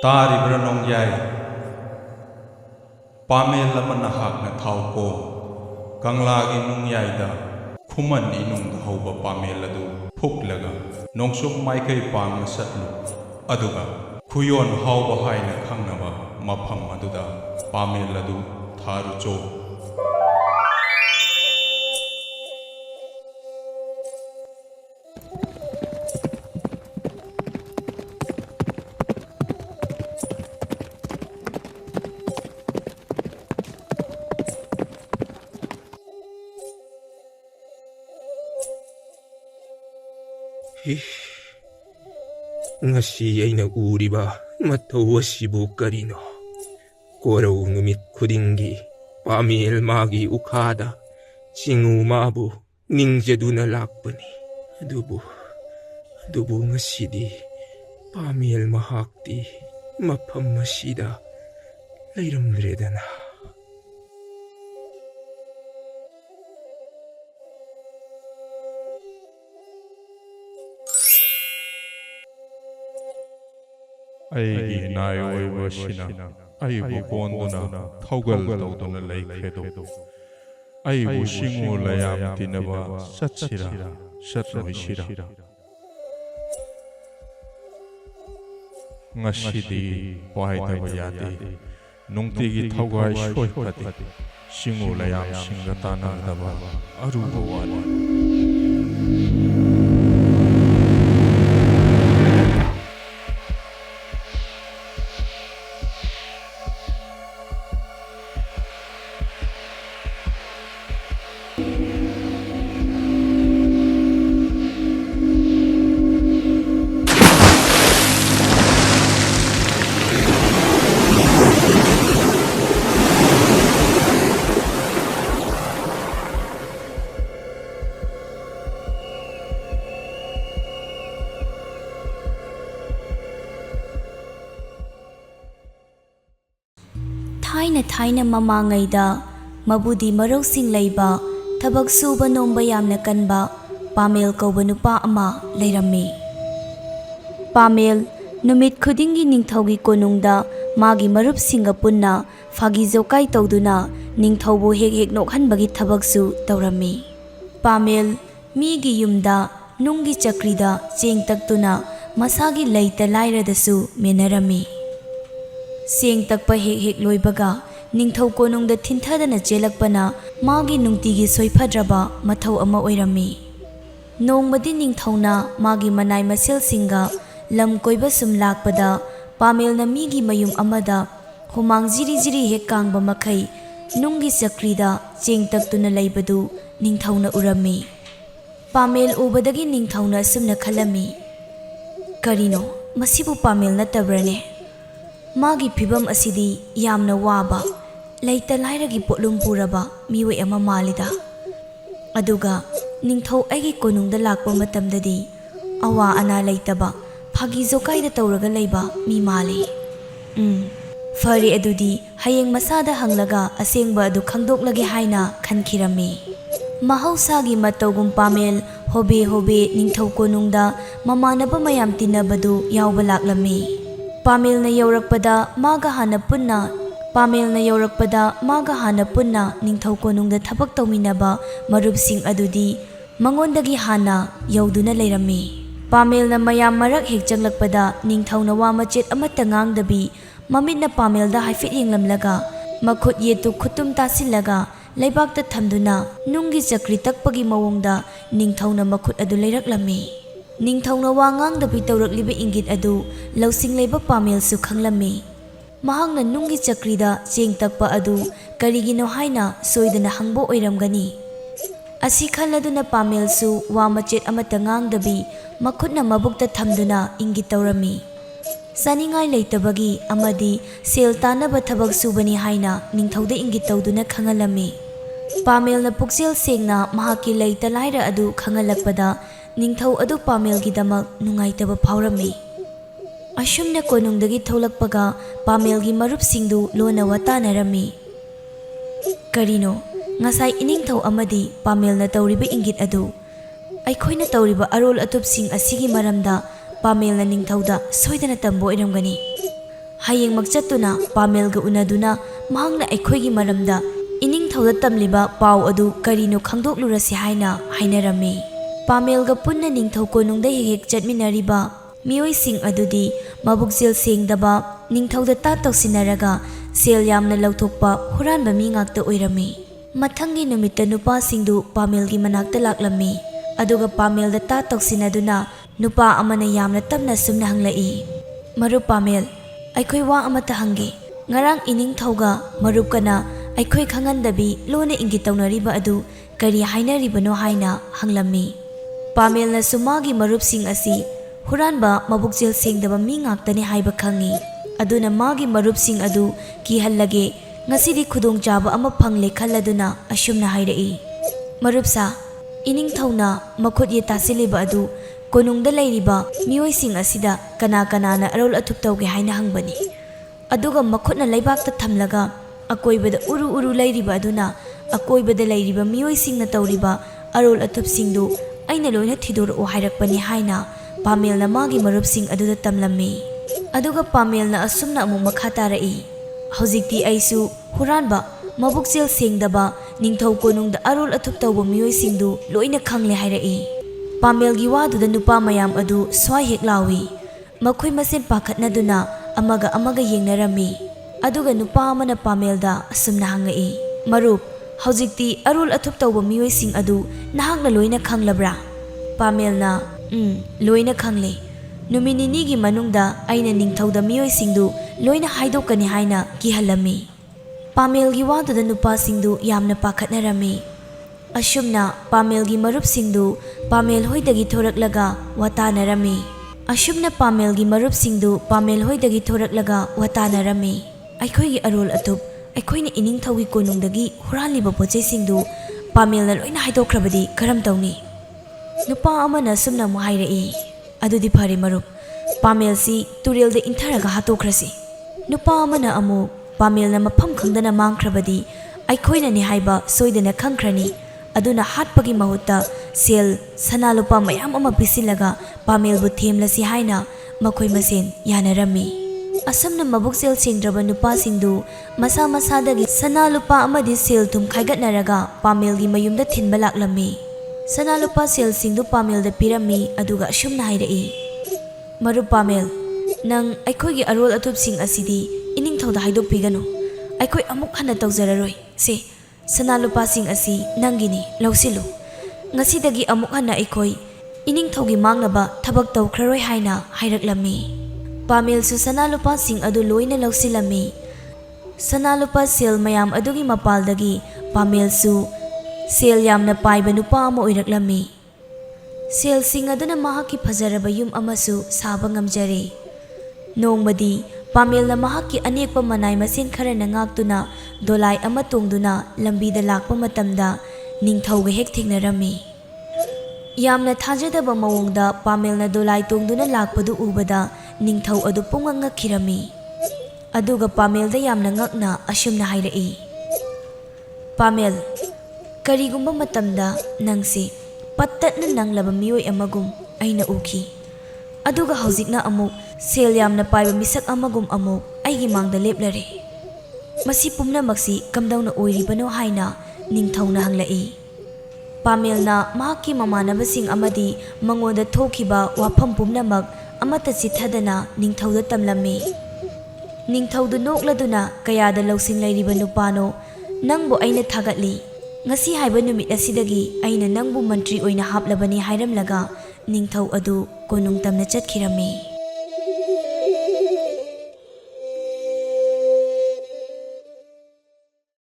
Taribra nongyay Pamel laman nahak na tao ko Kanglagi nongyay da Kuman inong dahaw pamel adu Puklaga Nongsuk may kay pang satlo Aduga Kuyon haw bahay na kang naba Mapam aduda Pamel adu Tharu cho Ngasi ay nag-uri ba matawa si Bukarino. Koraw numit kudinggi, pamil magi ukada, singumabu, ningjadu na lakpani. Adubo ngasi di, pamil mahakti, mapamasida, layramreda na. Aigi nai oiwa shina Aibu bonduna Thaugal dauduna laikhedo Aibu shingu layam tinaba Satsira Satroi shira Ngashidi Wahaitaba yadi Nungtigi thaugai shoi pati Shingu layam shingatana daba Aruba wadi Thaina mamangayda mabudi marosing layba thabak suba nomba yamna kanba Pamel kauba nupa ama layrami. Pamel numit khudingi ningthaugi konungda magi marupsinga punna phagi jokai tawduna ningthaubu hek nokhanbagi thabaksu tawrami. Pamel migi yumda nungi chakrida chengtaktuna masagi leita lairadasu menarami. Seng takpa hek loibaga ningthau konungda thintadana chelakpana magi nungtigi soifadraba mathau ama oirami. Nongmadi ningthauna magi manai masel singa lam koiba sum lakpada Pamel na migi mayum amada humang jiri hek kangba makai nungi sakrida chengtaktuna laibadu ningthauna urami. Pamel ubadagi ningthauna sumna khalami. Karino masibu Pamel natabrane? Magi phibam asidi yamna waba leita lairagi potlum puraba miwei ama malida. Aduga ningthau aigi konungda lakpa matamdadi awa ana leitaba phagi jokaida tawraga leiba mi mali. Fari adudi hayeng masada hanglaga asengba adu khangdoklage haina khankirami. Mahausagi matawgum Pamel hobe ningthau konungda mamanaba mayam tinabadu yawba laklami. Pamel na yaurakpada maga hana punna ningthau konungda thabak tawminaba marupsing adudi mangondagi hana yauduna lairami. Pamel na mayam marak hek changlakpada ningthauna wa machet amata ngangdabi mamitna Pamelda haifet yenglamlaga makhut yetu khutum tasillaga leibakta thamduna nungi chakri takpagi mawongda ningthauna makhut adu leiraklami. Ningthauna wa ngangdabi tawrakliba ingit adu lausing leiba Pamel su khanglami. Mahangna nungi chakrida chengtakpa adu karigino haina soidana hangbo oiramgani. Asi khaladuna Pamel su wa machet amata ngangdabi makhutna mabukta thamduna ingit tawrami. Saningai leitabagi amadi sel tanaba thabak subani haina ningthauda ingit tawduna khangalami. Pamel na puksel sengna mahaki leita laira adu khangalakpada ningthau adu Pamelgi damak nungaitaba phawrami. Asumna konungdagi tholakpaga Pamelgi marupsingdu lona watanarami. Karino ngasai iningthau amadi Pamelna tawriba ingit adu ꯑꯩꯈꯣꯏꯅ ꯇꯧꯔꯤꯕ ꯑꯔꯣꯜ ꯑꯇꯨꯞꯁꯤꯡ ꯑꯁꯤꯒꯤ ꯃꯔꯝꯗ ꯄꯥꯃꯦꯜꯅ ꯅꯤꯡꯊꯧꯗ ꯁꯣꯏꯗꯅ ꯇꯝꯕ ꯑꯣꯏꯔꯝꯒꯅꯤ꯫ Hayengmak chatuna Pamelga unaduna mahangna aikoigi maramda iningthauda tamliba pau adu karino khangdoklurasi haina hainarami. Pamelga punna ningthau konungda hek chatminariba mioi sing adudi mabukjel sengdaba ningthauda ta toksinaraga sel yamna lauthokpa huranba mi ngakta oirami. Mathangi numitta nupa singdu Pamelgi manakta laklami. Aduga Pamelda ta toksinaduna nupa amana yamna tamna sumna hanglai. Marup Pamel, aikhoi wa amata hangi. Ngarang iningthauga marup kana aikhoi khangandabi lona ingi taunariba adu kari hainaribano haina hanglami. Pamelna sumagi marup sing asi huranba mabukjel sengdaba mi ngaktani haiba khangi. Aduna magi marup sing adu kihallage ngasidi khudong chaba ama phangle khalladuna asumna hairai. Marupsa iningthauna makhut ye tasiliba adu konungda leiriba mioi sing asida kana na arol athup tawge haina hangbani. Aduga makhutna leibakta thamlaga akoibada uru leiriba aduna akoibada leiriba mioi singna tawriba arol athup singdu aina loina thidoro hairakpani haina Pamelna magi marup sing aduda tamlami. Aduga Pamelna asumna amu makha tarai. Hojikti aisu huranba mabukjel sengdaba ningthau konungda arol athup tawba mioi singdu loina khangle hairai. Pamelgi waduda nupa mayam adu swai hek lawi. Makhoi masen pakhatnaduna amaga yengnarami. Aduga nupa amana Pamelda asumna hangai. Marup, hojikti arol athup tawba mioi sing adu nahakna loina khanglabra? Pamelna loina khangle. Numinini manungda aina ningthauda mioi singdu loina haidokani haina kihalami. Pamelgi waduda nupa singdu yamna pakhatnarami. Asumna Pamelgi marup singdu Pamel hoidagi thoraklaga watanarami. Asumna Pamelgi marup singdu Pamel hoidagi thoraklaga watanarami. Aikhoigi arol atup aikhoina iningthaugi konungdagi huraliba pochei singdu Pamelna loina haidokrabadi karam tawni? Nupa amana sumna mu hairai. Adudi phare marup, Pamel si turelda intharaga hatokrasi. Nupa amana amu Pamelna mafam khangdana mangkhrabadi aikhoina ni haiba soidana khangkhrani. Aduna hatpagi mahutta sel sanalupa mayam ama pisilaga Pamelbu themlasi haina makhoi masen yanarami. Asamna mabukjel sengdraba nupa singdu masa masadagi sanalupa amadi sel tum khaigatnaraga Pamelgi mayumda thinba laklami. Sanalupa sel singdu Pamelda pirami aduga asumna hairai. Marup Pamel, nang aikhoigi arol atup sing asidi iningthauda haidopigano. Aikoi amuk hana tawjararoi. Se sanalupa sing asi nangini lausilu. Ngasidagi amuk hana aikoi iningthaugi mangnaba thabak tawkhraroi haina hairaklami. Pamel su sanalupa sing adu loina lausilami. Sanalupa sel mayam adugi mapaldagi Pamel su sel yamna paiba nupa ama oiraklami. Sel sing aduna mahaki phajaraba yum amasu saba ngamjare. Nongmadi Pamelna mahaki anekpa manai masen kharana ngaktuna dolai ama tongduna lambida lakpa matamda ningthauga hek thengnarami. Yamna thajadaba mawongda Pamelna dolai tongduna lakpadu ubada ningthau adu punga ngakhirami. Aduga Pamelda yamna ngakna asumna hairai. Pamel, karigumba matamda nangsi pattatna nanglaba mioi amagum aina uki. Aduga hojikna amuk sel yamna paiba misak amagum amuk aigi mangda leplare. Masi pumnamaksi kamdauna oiribano haina ningthauna hanglai. Pamelna mahaki mamanabasing amadi mangoda thokiba wafam pumnamak amata chithadana ningthauda tamlami. Ningthaudu nokladuna kayada lausing lairiba nupano nangbo aina thagatli. Ngasi haiba numit asidagi aina nangbu mantri oina haplabani hairamlaga ningthau adu konung tamna chatkirami.